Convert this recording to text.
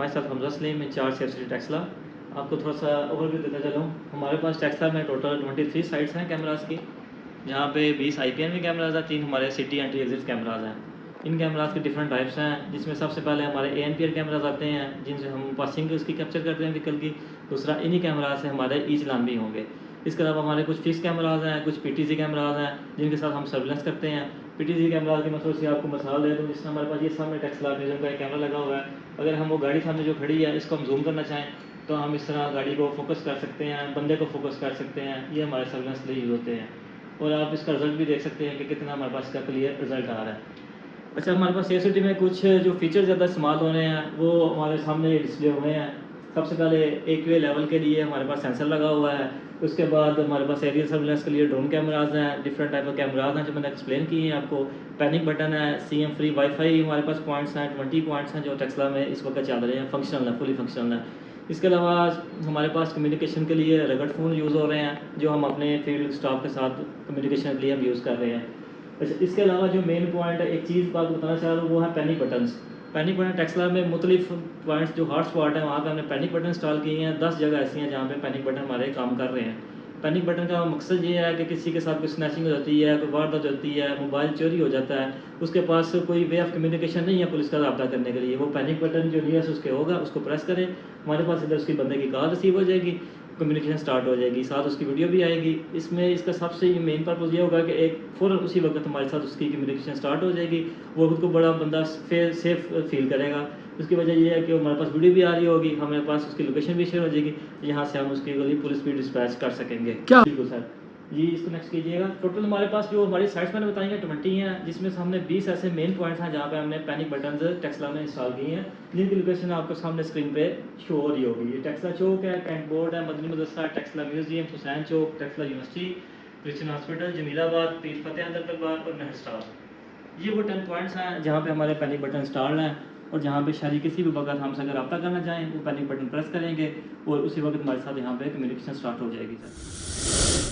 हमारे साथ Hamza Salim, in charge safety Taxila. आपको थोड़ा सा ओवरव्यू देता चलूँ। हमारे पास टेक्सला में टोटल 23 साइट्स हैं कैमरास की, जहाँ पे 20 IPNV कैमराज हैं, 3 हमारे सिटी एंट्री एग्जिट कैमराज हैं। इन कैमराज के डिफरेंट टाइप्स हैं, जिसमें सबसे पहले हमारे ANPR कैमराज आते हैं, जिनसे हम पासिंग उसकी कैप्चर करते हैं व्हीकल की। दूसरा इन्हीं कैमराज से हमारे ई चालान भी होंगे। इसके अलावा हमारे कुछ फिक्स कैमराज हैं, कुछ PTZ कैमराज हैं, जिनके साथ हम सर्विलेंस करते हैं। PTZ कैमराज की मतलब से आपको मिसाल दे दूँ, जिसमें हमारे पास ये सामने टेक्सला म्यूजियम का एक कैमरा लगा हुआ है। अगर हम वो गाड़ी सामने जो खड़ी है इसको हम जूम करना चाहें तो हम इस तरह गाड़ी को फोकस कर सकते हैं, बंदे को फोकस कर सकते हैं। ये हमारे सर्विलेंस के लिए यूज़ होते हैं और आप इसका रिज़ल्ट भी देख सकते हैं कि कितना हमारे पास इसका क्लियर रिज़ल्ट आ रहा है। अच्छा, हमारे पास सेफ्टी में कुछ जो फीचर ज़्यादा इस्तेमाल हो रहे हैं वो हमारे सामने डिस्प्ले हुए हैं। सबसे पहले AQA लेवल के लिए हमारे पास सेंसर लगा हुआ है। उसके बाद हमारे पास एरियल सर्विलेंस के लिए ड्रोन कैमराज हैं, डिफरेंट टाइप के कैमराज हैं जो मैंने एक्सप्लेन किए हैं आपको। पैनिक बटन है, CM फ्री वाईफाई हमारे पास पॉइंट्स हैं, 20 पॉइंट्स हैं जो टेक्सला में इस वक्त चल रहे हैं, फंक्शनल है, फुली फंक्शनल है। इसके अलावा हमारे पास कम्युनिकेशन के लिए रगड़ फ़ोन यूज़ हो रहे हैं, जो हम अपने फील्ड स्टाफ के साथ कम्युनिकेशन के लिए हम यूज़ कर रहे हैं। अच्छा, इसके अलावा जो मेन पॉइंट है, एक चीज़ आपको बताना चाह रहा हूँ, वो है panic buttons. Panic button Taxila में मुख्तलिफ पॉइंट्स जो हॉट स्पॉट है वहाँ पे हमने पैनिक बटन इंस्टॉल किए हैं। 10 जगह ऐसी हैं जहाँ पे पैनिक बटन हमारे काम कर रहे हैं। पैनिक बटन का मकसद ये है कि किसी के साथ कोई स्नैचिंग हो जाती है, कोई वारदात होती है, मोबाइल चोरी हो जाता है, उसके पास कोई वे ऑफ कम्युनिकेशन नहीं है पुलिस का रब्ता करने के लिए, वो पैनिक बटन जो नियरेस्ट उसके होगा उसको प्रेस करें, हमारे पास इधर उसकी बंदे की कॉल रिसीव हो जाएगी, कम्युनिकेशन स्टार्ट हो जाएगी, साथ उसकी वीडियो भी आएगी। इसमें इसका सबसे मेन पर्पज़ ये होगा कि एक फ़ौरन उसी वक्त हमारे साथ उसकी कम्युनिकेशन स्टार्ट हो जाएगी, वो खुद को बड़ा बंदा सेफ फील करेगा। उसकी वजह ये है कि हमारे पास वीडियो भी आ रही होगी, हमारे पास उसकी लोकेशन भी शेयर हो जाएगी, यहाँ से हम उसकी गली पुलिस भी डिस्पैच कर सकेंगे। क्या बिल्कुल सर जी, इसको नेक्स्ट कीजिएगा। टोटल हमारे पास जो हमारी साइट्स मैंने बताएंगे 20 हैं, जिसमें से हमने 20 ऐसे मेन पॉइंट्स हैं जहाँ पे हमने पैनिक बटन्स टेक्सला में इंस्टॉल किए हैं, जिनकी लोकेशन आपको सामने स्क्रीन पे शो हो रही होगी। ये टेक्सला चौक है, कैंट बोर्ड है, मदनी मदरसा, टेक्सला म्यूजियम, हुसैन चौक, टेक्सला यूनिवर्सिटी, क्रिश्चियन हॉस्पिटल, जमीलाबाद, पीर फतेह अंदर दरबार और नहर स्टाफ। ये वो 10 पॉइंट्स हैं जहाँ पे हमारे पैनिक बटन इंस्टॉल्ड हैं और जहाँ पे शहरी किसी भी वक्त हमसे अगर रब्ता करना चाहें वो पैनिक बटन प्रेस करेंगे और उसी वक्त हमारे साथ यहाँ पे कम्युनिकेशन स्टार्ट हो जाएगी सर।